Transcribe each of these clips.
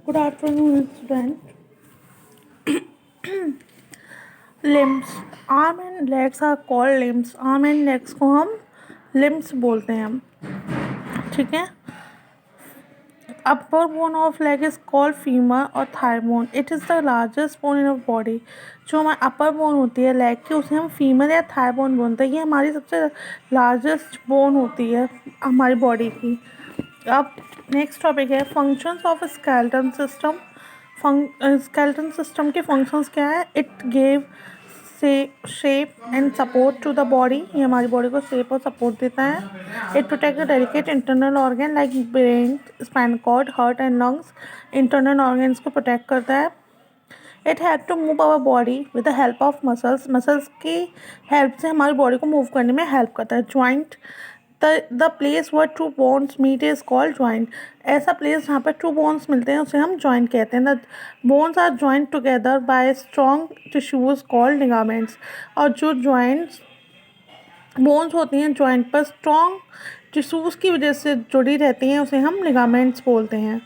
Good afternoon, student. Limbs, arm and legs are called limbs. Arm and legs को हम limbs बोलते हैं हम. ठीक है. Upper bone of leg is called femur और thigh bone. It is the largest bone in our body. जो हमारी अपर बोन होती है लेग की, उसे हम फीमर या थाई बोन बोलते हैं. ये हमारी सबसे लार्जेस्ट बोन होती है हमारी बॉडी की. अब नेक्स्ट टॉपिक है functions of skeleton system. Skeleton system के फंक्शंस क्या है? It gives shape and support to the body. ये हमारी बॉडी को शेप और सपोर्ट देता है. It protect the delicate internal organ like brain, spinal cord, heart and lungs. Internal organs को प्रोटेक्ट करता है. It help to move our body with the help of muscles. Muscles की help से हमारी body को move करने में help करता है. Joint, the place where two bones meet is called joint. ऐसा प्लेस जहाँ पर टू बोन्स मिलते हैं उसे हम ज्वाइंट कहते हैं. The bones are joint together by strong tissues called ligaments. और जो ज्वाइंट्स बोन्स होती हैं ज्वाइंट पर स्ट्रॉन्ग टिश्यूज़ की वजह से जुड़ी रहती हैं, उसे हम लिगामेंट्स बोलते हैं.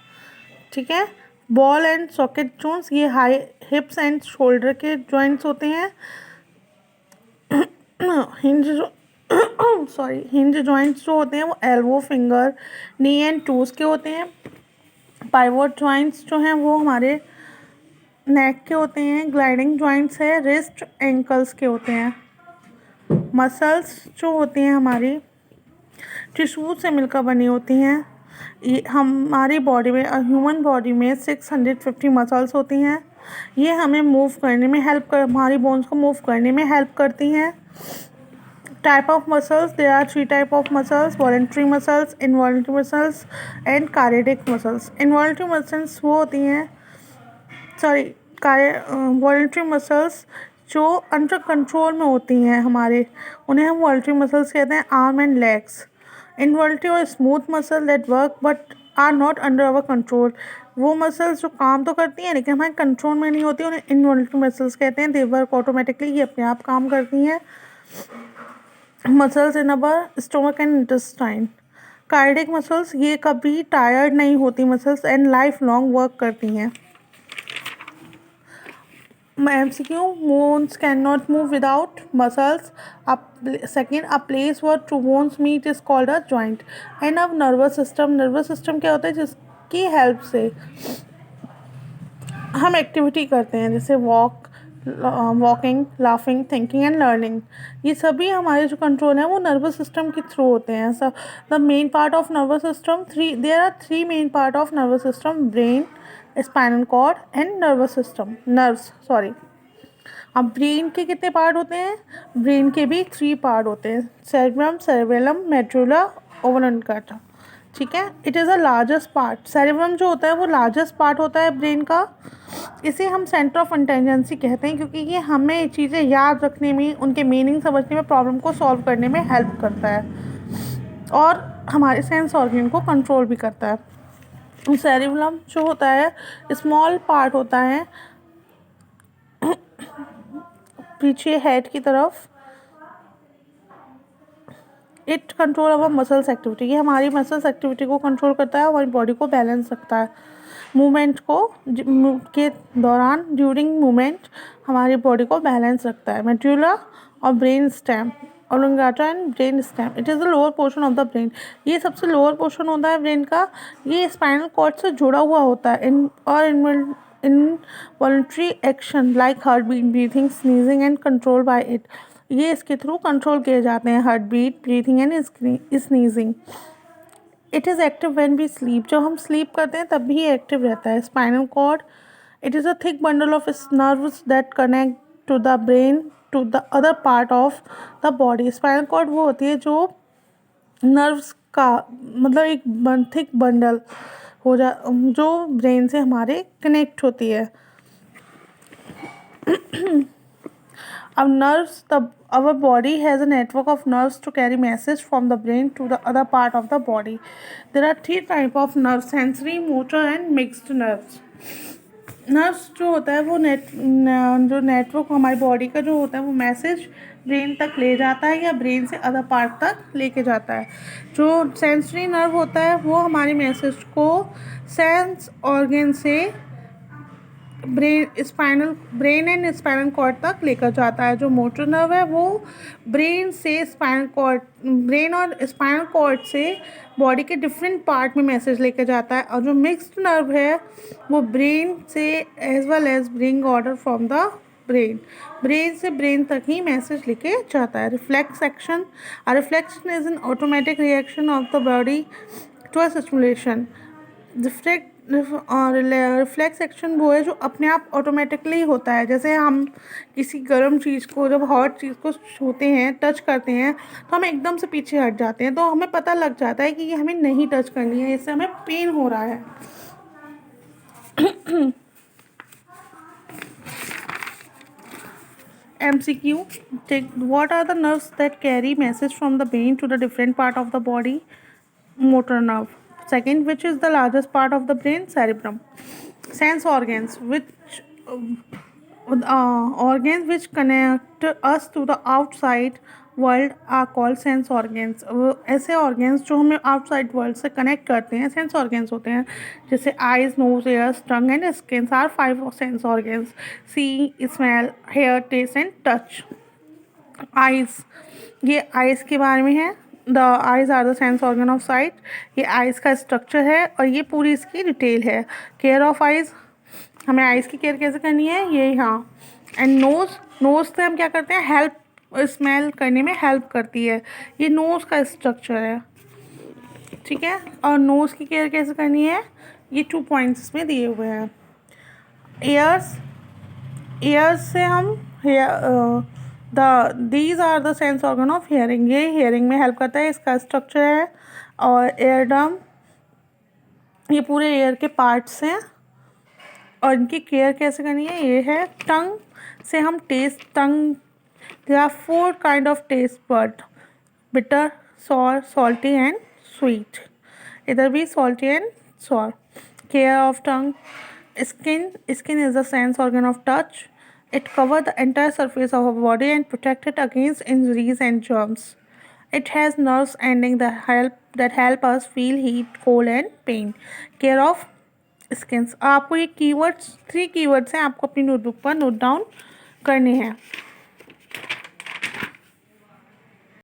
ठीक है. बॉल एंड सॉकेट जोन्स, ये हाई हिप्स एंड शोल्डर के जॉइंट्स होते हैं. हिंज हिंज जॉइंट्स जो होते हैं वो elbow, finger, knee and twos के होते हैं. पाइवोट जॉइंट्स जो हैं वो हमारे नेक के होते हैं. ग्लाइडिंग जॉइंट्स है रिस्ट एंकल्स के होते हैं. मसल्स जो होती हैं हमारी टिश्यूज से मिलकर बनी होती हैं. ये हमारी बॉडी में, ह्यूमन बॉडी में 650 मसल्स होती हैं. ये हमें मूव करने में हमारी बोन्स को मूव करने में हेल्प करती हैं. Type of muscles, there are 3 type of muscles: voluntary muscles, involuntary muscles and cardiac muscles. Involuntary muscles वो होती हैं, वॉलंटरी मसल्स जो अंडर कंट्रोल में होती हैं हमारे, उन्हें हम वॉलंटरी मसल्स कहते हैं. Arm and legs. इनवॉलंटरी और smooth muscle that work but are not under our control. वो मसल्स जो काम तो करती हैं लेकिन हमारे कंट्रोल में नहीं होती, उन्हें इनवॉलंटरी मसल्स कहते हैं. दे वर्क ऑटोमेटिकली, ये अपने आप काम करती हैं. Muscles in our stomach and intestine. Cardiac muscles, ये कभी टायर्ड नहीं होती muscles and life long work करती हैं. MCQ, bones cannot move without muscles. Second, a place where two bones meet is called a joint. And अब nervous system क्या होता है? जिसकी हेल्प से हम एक्टिविटी करते हैं, जैसे walking, laughing, thinking and learning. ये सभी हमारे जो कंट्रोल हैं वो नर्वस सिस्टम के थ्रू होते हैं. The main part of nervous system, there are 3 main part of nervous system: brain, spinal cord and nerves. अब ब्रेन के कितने पार्ट होते हैं? ब्रेन के भी 3 पार्ट होते हैं: सेरेब्रम, सेरेबेलम, मेडुला ओब्लांगेटा. ठीक है. It is the largest part. Cerebrum जो होता है वो लार्जेस्ट पार्ट होता है ब्रेन का. इसे हम सेंटर ऑफ इंटेलिजेंसी कहते हैं क्योंकि ये हमें चीज़ें याद रखने में, उनके मीनिंग समझने में, प्रॉब्लम को सॉल्व करने में हेल्प करता है और हमारे सेंस ऑर्गन को कंट्रोल भी करता है. सेरेबेलम जो होता है स्मॉल पार्ट होता है पीछे हेड की तरफ. It control our muscles activity. ये हमारी मसल्स एक्टिविटी को कंट्रोल करता है, हमारी बॉडी को बैलेंस रखता है. मूवमेंट के दौरान, ड्यूरिंग मूवमेंट, हमारी बॉडी को बैलेंस रखता है. मेडुला और brain stem oblongata and brain stem. It is the lower portion of the brain. ये सबसे लोअर पोर्शन होता है ब्रेन का. ये स्पाइनल कॉर्ड से जुड़ा हुआ होता है. Involuntary action like heart beat, breathing, sneezing and control by it. ये इसके थ्रू कंट्रोल किए जाते हैं: heart beat, breathing and sneezing. It is active when we sleep. जब हम स्लीप करते हैं तब भी ये एक्टिव रहता है. Spinal cord, it is a thick bundle of nerves that connect to the brain to the other part of the body. Spinal cord वो होती है जो नर्व्स का मतलब एक थिक बंडल जो ब्रेन से हमारे कनेक्ट होती है. अब nerves, our body has a network of nerves to carry message from the brain to the other part of the body. There are 3 types of nerves: sensory, motor and mixed nerves. Nerves जो होता है वो जो network हमारी body का जो होता है वो मैसेज ब्रेन तक ले जाता है या ब्रेन से अदर पार्ट तक लेके जाता है। जो सेंसरी नर्व होता है वो हमारे मैसेज को सेंस ऑर्गन से ब्रेन एंड स्पाइनल कॉर्ड तक लेकर जाता है। जो मोटर नर्व है वो ब्रेन और स्पाइनल कॉर्ड से बॉडी के डिफरेंट पार्ट में मैसेज लेकर जाता है। और जो मिक्स्ड नर्व है वो ब्रेन से as well as bring order from the brain से ब्रेन तक ही मैसेज लेके जाता है। Reflex is an automatic reaction of the body to a stimulation. Reflex action वो है जो अपने आप ऑटोमेटिकली होता है। जैसे हम किसी गर्म चीज़ को, जब हॉट चीज़ को छूते हैं, टच करते हैं, तो हम एकदम से पीछे हट जाते हैं, तो हमें पता लग जाता है कि ये हमें नहीं टच करनी है, इससे हमें पेन हो रहा है। MCQ, what are the nerves that carry message from the brain to the different part of the body? Motor nerve. Second, which is the largest part of the brain? Cerebrum. Sense organs, organs which connect us to the outside world are called sense organs. ऐसे organs जो हमें outside world से connect करते हैं sense organs होते हैं। जैसे eyes, nose, ears, tongue and skin are 5 sense organs. See, smell, hear, taste and touch. Eyes, ये आइज के बारे में है। The eyes are the sense organ of sight. ये आइज का स्ट्रक्चर है और ये पूरी इसकी डिटेल है। केयर ऑफ आइज, हमें आइज की केयर कैसे करनी है, ये यहाँ। एंड नोज से हम क्या करते हैं, हेल्प स्मेल करने में हेल्प करती है। ये नोज़ का स्ट्रक्चर है, ठीक है। और नोज़ की केयर कैसे करनी है, ये 2 पॉइंट्स में दिए हुए हैं। ईयर्स से हम these are the sense organ of hearing. ये हियरिंग में हेल्प करता है, इसका स्ट्रक्चर है। और एयरडम, ये पूरे एयर के पार्ट्स हैं और इनकी केयर कैसे करनी है, ये है। टंग से हम there are 4 kind of taste bud: bitter, sour, salty and sweet. Either be salty and sour. Care of tongue. Skin is the sense organ of touch. It covers the entire surface of our body and protects it against injuries and germs. It has nerves ending that help us feel heat, cold and pain. Care of skins. आपको ये 3 keywords हैं, आपको अपनी notebook पर note down करने हैं।